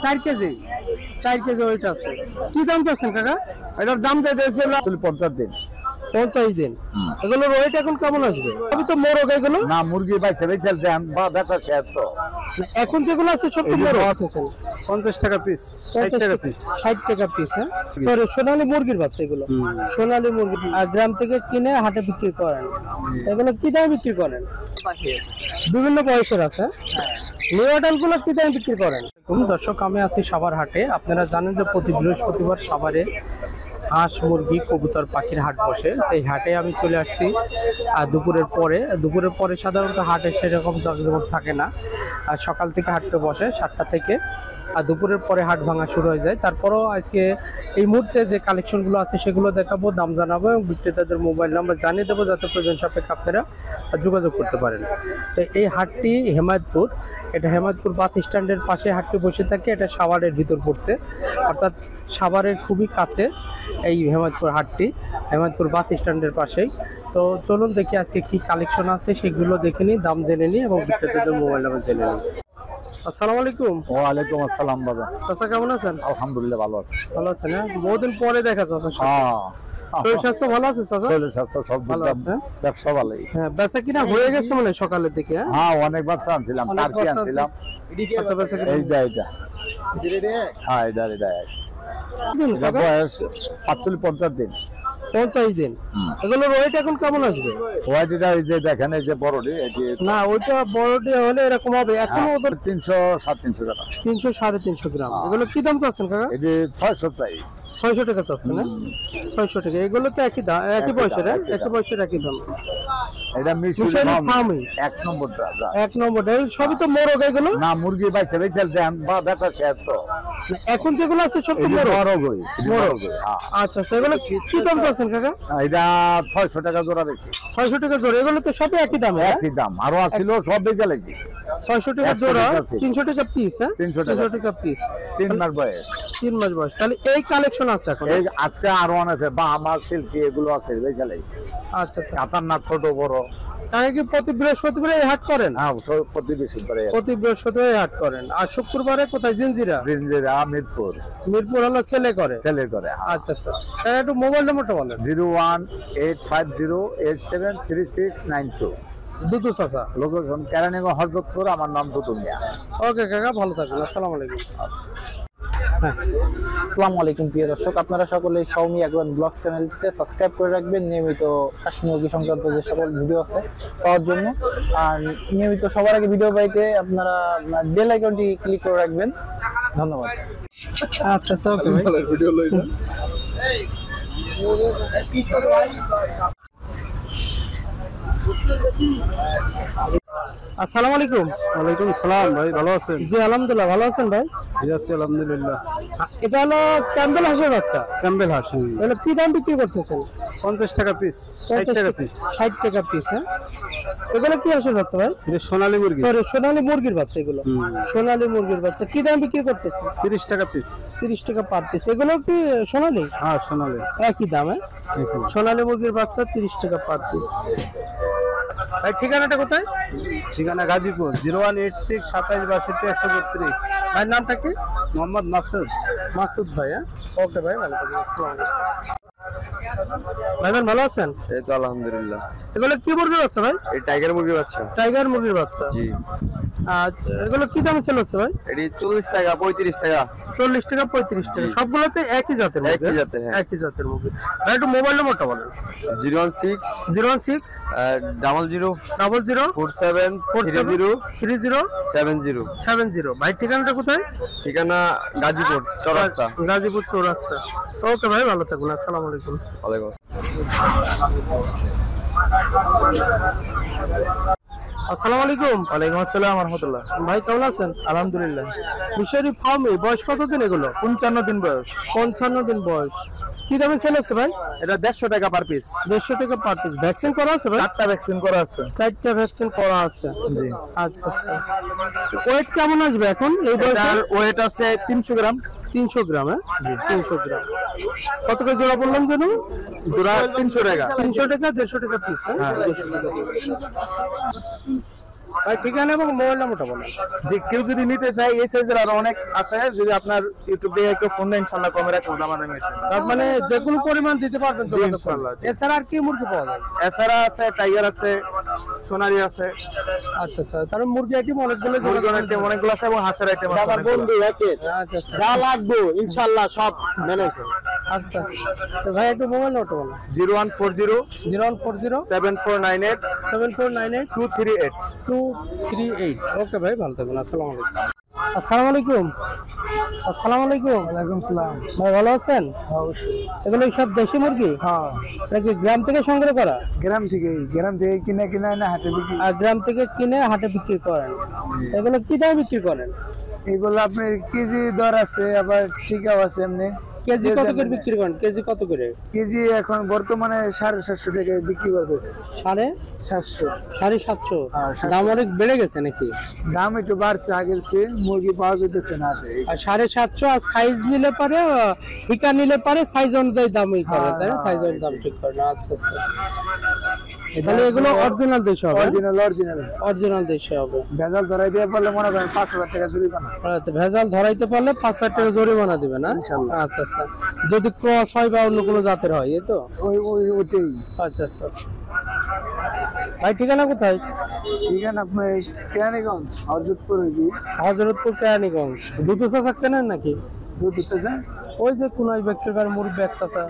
4 KG 4 KG wait আছে। কি দাম চাচ্ছেন কাকা? এটার দাম চাইতেছে 50 দিন 50 দিন। এগুলোর ওয়েট এখন কেমন আসবে? আমি তো মোরগ এগুলো না, মুরগি বাচ্চা বেচাল দেন বা বেচা শেষ তো। এখন যেগুলো আছে সব তো মোরগ হতেছেন। 50 টাকা পিস, 60 টাকা পিস। 60 টাকা পিস। হ্যাঁ, সরি, সোনালী মুরগির বাচ্চা এগুলো। সোনালী মুরগি আর গ্রাম থেকে কিনে হাটে বিক্রি করেন। এগুলো কি দামে বিক্রি করেন? বিভিন্ন বয়সের আছে। নিউডাল গুলো কি দামে বিক্রি করেন? দর্শক, আমি আছি সাভার হাটে। আপনারা জানেন যে প্রতি বৃহস্পতিবার সাভারে হাঁস, মুরগি, কবুতর, পাখির হাট বসে। এই হাটে আমি চলে আসছি দুপুরের পরে সাধারণত হাটে সেরকম জমজমট থাকে না। আর সকাল থেকে হাটটা বসে 7টা থেকে, আর দুপুরের পরে হাট ভাঙা শুরু হয়ে যায়। তারপরও আজকে এই মুহূর্তে যে কালেকশনগুলো আছে সেগুলো দেখাবো, দাম জানাবো এবং বিক্রেতাদের মোবাইল নাম্বার জানিয়ে দেবো যাতে প্রয়োজন সাপেক্ষে আপনারা যোগাযোগ করতে পারেন। তো এই হাটটি হেমায়তপুর, এটা হেমায়তপুর বাস স্ট্যান্ডের পাশে হাটটি বসে থাকে। এটা সাভারের ভিতর পড়ছে, অর্থাৎ সাভারের খুবই কাছে এই হেমায়তপুর হাটটি, হেমায়তপুর বাস স্ট্যান্ডের পাশেই। তো চলুন দেখি আজকে কি কালেকশন আছে সেগুলো দেখে নিই, দাম জেনে নিই এবং বিক্রেতাদের মোবাইল নাম্বার জেনে নিই। আসসালামু আলাইকুম। ওয়ালাইকুম আসসালাম বাবা। চাচা কেমন আছেন? আলহামদুলিল্লাহ ভালো আছি। ভালো আছেন? হ্যাঁ, বহুদিন পরে দেখা যাচ্ছে। শরীর স্বাস্থ্য ভালো আছে চাচা? শরীর স্বাস্থ্য সব ভালো আছে, ব্যবসা ভালোই। হ্যাঁ, বেচা কিনা হয়ে গেছে মানে সকালের দিকে? হ্যাঁ, অনেক বাচ্চা আনছিলাম, টার্কি আনছিলাম। আচ্ছা, বেচা কিনা এইটা হ্যাঁ, এটা বয়স 45-50 দিন। 50 দিন। এগুলোর ওয়েট এখন কেমন আসবে? ওয়াইটিটা এই যে দেখেন, এই যে বড়টি, না ওইটা বড়টি হলে এরকম হবে। এখন ওদের 300-350 টাকা, 300-350 গ্রাম। এগুলো কি দাম চাচ্ছেন কাকা? এটি 600 চাই। 600 টাকা চাচ্ছেন না? 600 টাকা। এগুলো তো একই দাম, একই বয়সের, একই বয়সের, একই দাম। এটা মিশরি ফার্মই এক নম্বর। এক নম্বর সবই তো মোরগ এগুলো? না, মুরগি বাচ্চা বেচাল দেন বা বেচা শেষ তো। এখন যেগুলো আছে সব তো মোরগ। আচ্ছা, সেগুলো কি দাম চাচ্ছেন কাকা? এটা 600 টাকা জোড়া বেশি। 600 টাকা জোড়া। এগুলো তো সবই একই দাম? একই দাম, আরো ছিল, সব বেচা লাগছে। 600 টাকা জোড়া, 300 টাকা পিস। হ্যাঁ, 300 টাকা পিস। 3 মাস বয়স। 3 মাস বয়স। তাহলে এই কালেকশন আছে এখন? এই আজকে আরো অনেক আছে, বাহামা, সিল্কি, এগুলো আছে বেচা লাগছে। আচ্ছা আচ্ছা। আপনার না ছোট বড়? আগে কি প্রতি বৃহস্পতিবার এই হাট করেন? হ্যাঁ, প্রতি বৃহস্পতিবার এই হাট করেন। আর শুক্রবারে কোথায়? জিঞ্জিরা মিরপুর হলো ছেলে করে। আচ্ছা আচ্ছা। একটু মোবাইল নাম্বারটা বলেন। 01850873692। দুদু চাচা, লোকেশন কেরানীগঞ্জ, হযরতপুর। আমার নাম দুদু মিয়া। ওকে কাকা, ভালো থাকবেন। আসসালামু আলাইকুম। আসসালামু আলাইকুম প্রিয় দর্শক, আপনারা সকলে সৌমি অ্যাগ্রোন ব্লগ চ্যানেলটিতে সাবস্ক্রাইব করে রাখবেন নিয়মিত হাঁস মুরগি সংক্রান্ত যে সকল ভিডিও আছে পাওয়ার জন্য। আর নিয়মিত সবার আগে ভিডিও পাইতে আপনারা বেল আইকনটি ক্লিক করে রাখবেন। ধন্যবাদ। আচ্ছা আচ্ছা, ওকে ভাই। ভিডিও লইছেন। আসসালামু আলাইকুম। ওয়ালাইকুম সালাম ভাই, ভালো আছেন? জি আলহামদুলিল্লাহ, ভালো আছেন ভাই? ঠিক আছে আলহামদুলিল্লাহ। এটা হলো ক্যাম্বেল হাঁসের বাচ্চা। ক্যাম্বেল হাঁস। এগুলো কি দাম বিক্রি করতেছেন? 50 টাকা পিস, 60 টাকা পিস। 60 টাকা পিস। হ্যাঁ, এগুলো কি হাঁসের বাচ্চা ভাই? এটা সোনালী মুরগি। সরি, সোনালী মুরগির বাচ্চা। এগুলো সোনালী মুরগির বাচ্চা। কি দাম বিক্রি করতেছেন? 30 টাকা পিস। 30 টাকা পার পিস। এগুলো কি সোনালী? হ্যাঁ, সোনালী। একই দাম। সোনালী মুরগির বাচ্চা 30 টাকা পার পিস। ভাই ঠিকানাটা কোথায়? ঠিকানা গাজীপুর, 01867827132। ভাইয়ের নামটা কি? মোহাম্মদ মাসুদ ভাই। হ্যাঁ, ওকে ভাই, ভালো থাকবেন। আসসালামু আলাইকুম। ভাইজান ভালো আছেন? এই তো আলহামদুলিল্লাহ। এগুলো কি মুরগির বাচ্চা ভাই? এই টাইগার মুরগির বাচ্চা। টাইগার মুরগির বাচ্চা। জি। আচ্ছা, এগুলো কি দামে সেল হচ্ছে ভাই? এটি 40 টাকা, 35 টাকা। 40 টাকা, 35 টাকা। সবগুলোতে একই জাতের মুরগি? একই জাতের, হ্যাঁ। একই জাতের মুরগি। ভাই একটু মোবাইল নাম্বারটা বলেন। 016 00 47 30 70। ভাই ঠিকানাটা কোথায়? ঠিকানা গাজীপুর চৌরাস্তা। গাজীপুর চৌরাস্তা। ওকে ভাই, ভালো থাকুন। আসসালামু আলাইকুম। ওয়ালাইকুম আসসালামু আলাইকুম। ওয়ালাইকুম আসসালাম ওয়া রাহমাতুল্লাহ। ভাই কেমন আছেন? আলহামদুলিল্লাহ। মিশরি ফার্মে বয়স কতদিন এগুলো? 55 দিন বয়স। 55 দিন বয়স। কি দামে সেল হচ্ছে ভাই? এটা 150 টাকা পার পিস। 150 টাকা পার পিস। ভ্যাকসিন করা আছে ভাই? 4টা ভ্যাকসিন করা আছে। 4টা ভ্যাকসিন করা আছে। জি। আচ্ছা আচ্ছা। ওয়েট কেমন আসবে এখন এই বয়সে? এটার ওয়েট আছে 300 গ্রাম। 300 গ্রাম। হ্যাঁ, 300 গ্রাম। কত করে জোড়া বললাম যেন? জোড়া 300 টাকা। 300 টাকা, 150 টাকা পিস। হ্যাঁ, 150 টাকা পিস। ভাই ঠিকানা এবং মোবাইল নাম্বারটা বলেন। যে কেউ যদি নিতে চায় এই সাইজের আরো অনেক আছে, যদি আপনার ইউটিউবে কেউ ফোন দেয় ইনশাআল্লাহ কমে রাখবো দামাদামি। তার মানে যে কোনো পরিমাণ দিতে পারবেন তো? ইনশাআল্লাহ। এছাড়া আর কি মুরগি পাওয়া যায়? এছাড়া আছে টাইগার আছে, সোনালী আছে। আচ্ছা স্যার, তার মুরগি আইটেম অনেকগুলো মুরগির আইটেম অনেকগুলো আছে এবং হাঁসের আইটেম আছে আমার অনেকগুলো। বন্ধু একের আচ্ছা আচ্ছা যা লাগবে ইনশাআল্লাহ সব ম্যানেজ। আচ্ছা, তো ভাই একটু মোবাইল নাম্বারটা বলেন। 0140 0140 7498 7498 238। 238। ওকে ভাই, ভালো থাকবেন। আসসালামু আলাইকুম। আসসালামু আলাইকুম। আসসালামু আলাইকুম। ওয়ালাইকুম সালাম। ভাই ভালো আছেন? অবশ্যই। এগুলো সব দেশি মুরগি? হ্যাঁ, নাকি গ্রাম থেকে সংগ্রহ করা? গ্রাম থেকে কিনে না হাটে বিক্রি। আর গ্রাম থেকে কিনে হাটে বিক্রি করেন। আচ্ছা, এগুলো কি দামে বিক্রি করেন? এগুলো আপনার কেজি দর আছে, আবার ঠিকাও আছে। এমনি কেজি কত করে বিক্রি করেন? কেজি কত করে? কেজি এখন বর্তমানে 750 টাকা বিক্রি করতেছে। 750? 750। হ্যাঁ, 750 দাম অনেক বেড়ে গেছে নাকি? দাম একটু বাড়ছে আগের চেয়ে, মুরগি পাওয়া যেতেছে না হাটে। আর 750, আর সাইজ নিলে পারে, ঠিকা নিলে পারে সাইজ অনুযায়ী দামই করে, তাই না? সাইজ অনুযায়ী দাম ঠিক করে না। আচ্ছা আচ্ছা, তাহলে এগুলো অরিজিনাল দেশে হবে? অরিজিনাল দেশে হবে। ভেজাল ধরাই দিয়ে পারলে মনে করেন 5000 টাকা জরিমানা। ভেজাল ধরাইতে পারলে 5000 টাকা জরিমানা দিবে না? ইনশাআল্লাহ। আচ্ছা আচ্ছা, যদি ক্রস হয় বা অন্য কোনো জাতের হয়, এই তো? ওইটাই। আচ্ছা আচ্ছা আচ্ছা। ভাই ঠিকানা কোথায়? ঠিকানা আপনার কেরানীগঞ্জ, হরজতপুর। হযরতপুর কেরানীগঞ্জ। দুধ চাচ্ছেন নাকি? দুধ চাচা, ওই যে কোন ব্যক্তিকার মুরগি একসাথে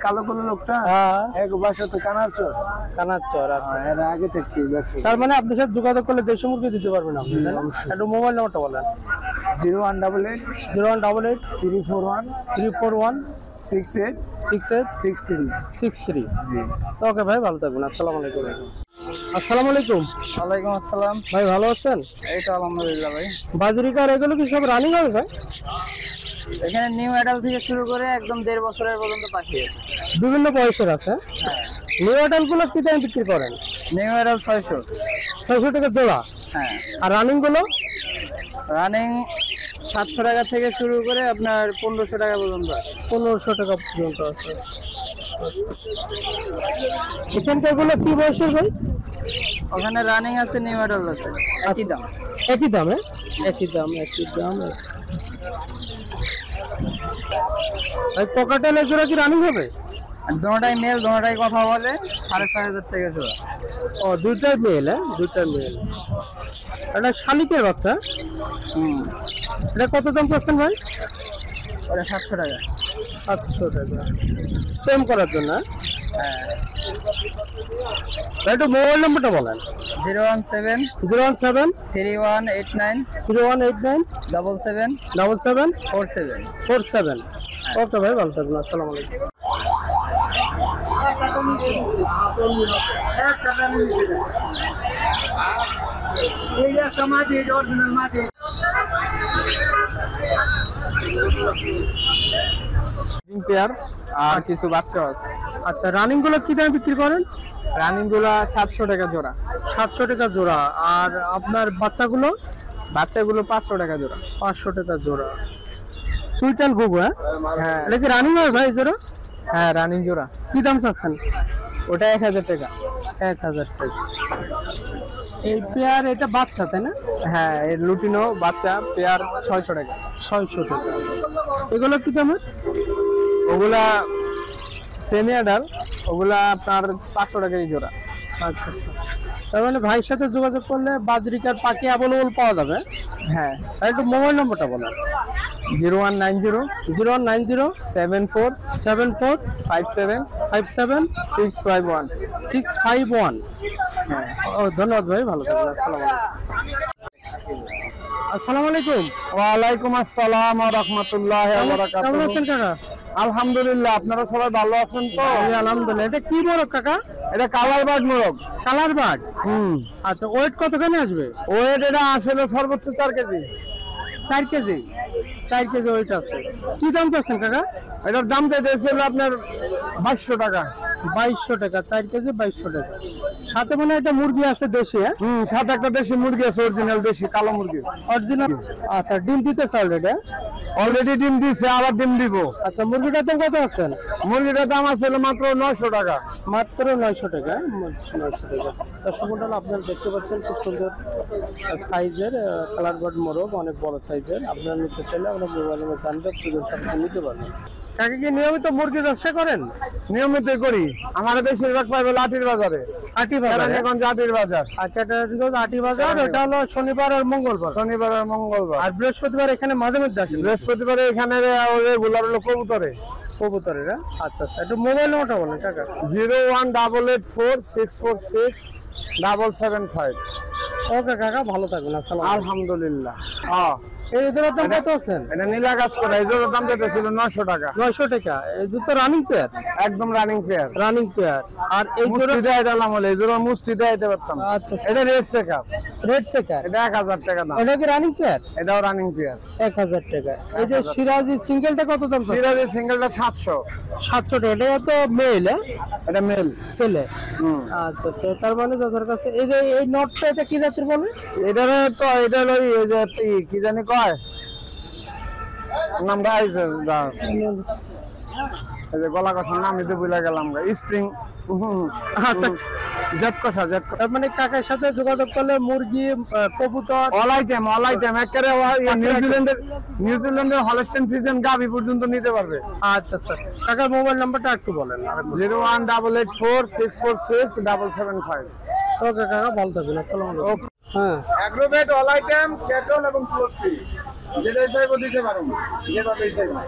কালো কালো লোকটা, হ্যাঁ, এক বাসা তো কানার চর। কানার চর। আচ্ছা, এর আগে থাকতেই ব্যবসা। তার মানে আপনার সাথে যোগাযোগ করলে দেশি মুরগি দিতে পারবেন আপনি, তাই না? অবশ্যই। একটু মোবাইল নাম্বারটা বলেন। 0188 0188 341 341 68 68 63। 63। জি। ওকে ভাই, ভালো থাকবেন। আসসালামু আলাইকুম। আসসালামু আলাইকুম। ওয়ালাইকুম আসসালাম। ভাই ভালো আছেন? এই তো আলহামদুলিল্লাহ ভাই। বাজরিকার এগুলো কি সব রানিং হবে ভাই? এখানে নিউ অ্যাডাল থেকে শুরু করে একদম 1.5 বছরের পর্যন্ত পাখি আছে। বিভিন্ন বয়সের আছে। নিউ অ্যাডাল্ট গুলো কি দামে বিক্রি করেন? New adult 600। 600 টাকা জোড়া। হ্যাঁ। আর রানিং গুলো? রানিং 700 টাকা থেকে শুরু করে আপনার 1500 টাকা পর্যন্ত আছে। 1500 টাকা পর্যন্ত আছে। এখানকার গুলো কি বয়সের ভাই? ওখানে রানিং আছে, নিউ অ্যাডাল আছে, একই দাম। একই দামে? একই দাম, একই দাম। ভাই পকেটের জোড়া কি রানিং হবে? দুটোটাই মেল, দুটোটাই কথা বলে। 6500 টাকা জোড়া। ও, দুইটাই মেল? হ্যাঁ, দুইটাই মেল। এটা শালিকের বাচ্চা? এটা কত দাম পাচ্ছেন ভাই? ওটা 700 টাকা। 700 টাকা সেম করার জন্য? হ্যাঁ। একটু মোবাইল নাম্বারটা বলেন। 017 017 3189 3189 77 77 47। 47। ওকে ভাই, ভালো থাকবেন। আসসালামু আলাইকুম। পেয়ার আর কিছু বাচ্চা আছে। আচ্ছা, রানিং গুলো কি দামে বিক্রি করেন? রানিং গুলা 700 টাকা জোড়া। 700 টাকা জোড়া। আর আপনার বাচ্চাগুলো? বাচ্চাগুলো 500 টাকা জোড়া। 500 টাকা জোড়া। সুইটাল গুগু? হ্যাঁ, হ্যাঁ এটা কি রানিং হয় ভাই জোড়া? হ্যাঁ, রানিং জোড়া। কি দাম চাচ্ছেন? ওটা 1000 টাকা। 1000 টাকা। এই পেয়ার, এটা বাচ্চা তাই না? হ্যাঁ, এর লুটিনো বাচ্চা পেয়ার 600 টাকা। 600 টাকা। এগুলো কি দাম? ওগুলা সেমি অ্যাডাল, ওগুলা আপনার 500 টাকাই জোড়া। আচ্ছা আচ্ছা, তার মানে ভাইয়ের সাথে যোগাযোগ করলে বাজরিকার পাখি অ্যাভেলেবল পাওয়া যাবে? হ্যাঁ। আর একটু মোবাইল নম্বরটা বলেন। 0190 0190 74 74 57 57 651। 651। হ্যাঁ। ও, ধন্যবাদ ভাই, ভালো থাকবেন। আসসালামু আলাইকুম। আসসালামু আলাইকুম। ওয়ালাইকুম আসসালাম ওয়া রাহমাতুল্লাহি ওয়া কেমন বারাকাতুহু। আছেন কাকা? আলহামদুলিল্লাহ, আপনারা সবাই ভালো আছেন তো? জি, আলহামদুলিল্লাহ। এটা কি মোরগ কাকা? এটা কালার বার্ড মোরগ। Colour bird? আচ্ছা, ওয়েট কতখানি আসবে? ওয়েট এটা আসলে সর্বোচ্চ 4 কেজি। 4 কেজি? 4 কেজি ওয়েট আছে। কি দাম চাচ্ছেন কাকা? এটার দাম চাইতেছিল আপনার 2200 টাকা। 2200 টাকা, 4 কেজি 2200 টাকা। সাথে মানে একটা মুরগি আছে দেশি, হ্যাঁ? সাথে একটা দেশি মুরগি আছে, অরিজিনাল দেশি কালো মুরগি। অরিজিনাল। আচ্ছা, ডিম দিতেছে অলরেডি? অলরেডি ডিম দিছে, আবার ডিম দিব। আচ্ছা, মুরগিটার দাম কত আছেন? মুরগিটার দাম আছে মাত্র 900 টাকা। মাত্র 900 টাকা। 900 টাকা। দর্শক মণ্ডলী, আপনারা দেখতে পাচ্ছেন খুব সুন্দর সাইজের কালার বার্ড মোরগ, অনেক বড় সাইজের। আপনারা নিতে চাইলে আমরা মোবাইলে জানতে নিতে পারবেন। কাকে কি নিয়মিত মুরগির ব্যবসা করেন? নিয়মিত করি। আমার বেশিরভাগ পাইবে লাঠির বাজারে। আটি বাজার? এখন জাটির বাজার। আচ্ছা, আটি বাজার। এটা হলো শনিবার আর মঙ্গলবার। শনিবার আর মঙ্গলবার। আর বৃহস্পতিবার এখানে মাঝে মধ্যে আসে? বৃহস্পতিবারে এখানে রেগুলার হলো কবুতরে। কবুতরের? আচ্ছা আচ্ছা, একটু মোবাইল নাম্বারটা বলেন কাকা। 01884646775। ওকে কাকা, ভালো থাকবেন। আসসালাম। আলহামদুলিল্লাহ। এই জোড়ার দাম কত আছেন? এটা নীলা কাজ করে, এই জোড়ার দাম ছিল 900 টাকা। 900 টাকা। এই জুতো রানিং পেয়ার? একদম রানিং পেয়ার। Running pair. আর এই জোড়া মুষ্টি দেয় দিলাম, হলে এই জোড়া মুষ্টি দেয় দিতে পারতাম। আচ্ছা, এটা রেড চেকআপ। Red checker? এটা 1000 টাকা দাম। এটা কি রানিং পেয়ার? এটাও রানিং পেয়ার। 1000 টাকা। এই যে সিরাজি সিঙ্গেলটা কত দাম? সিরাজি সিঙ্গেলটা 700। 700 টাকা। এটা তো মেল? এটা মেল ছেলে? আচ্ছা, সে তার মানে দাদার কাছে। এই যে এই নটটা, এটা কি জাতের বলে? এটা তো এটা হলো এই যে কি জানি কয় নামটা, এই যে গলা কষার নাম দিতে ভুলে গেলাম। স্প্রিং। আচ্ছা, জেট কষা, জেট। তার মানে কাকার সাথে যোগাযোগ করলে মুরগি, কবুতর, অল আইটেম একেবারে নিউজিল্যান্ডের হলস্টেইন ফ্রিজিয়ান গাভি পর্যন্ত নিতে পারবে। আচ্ছা আচ্ছা, কাকার মোবাইল নাম্বারটা একটু বলেন। 01884646775। ওকে কাকা, ভালো থাকবেন। আসসালামু আলাইকুম। হ্যাঁ, অ্যাগ্রোভেট অল আইটেম, ক্যাটল এবং পোল্ট্রি যেটাই চাইবো দিতে পারবো, যেভাবেই চাইবো।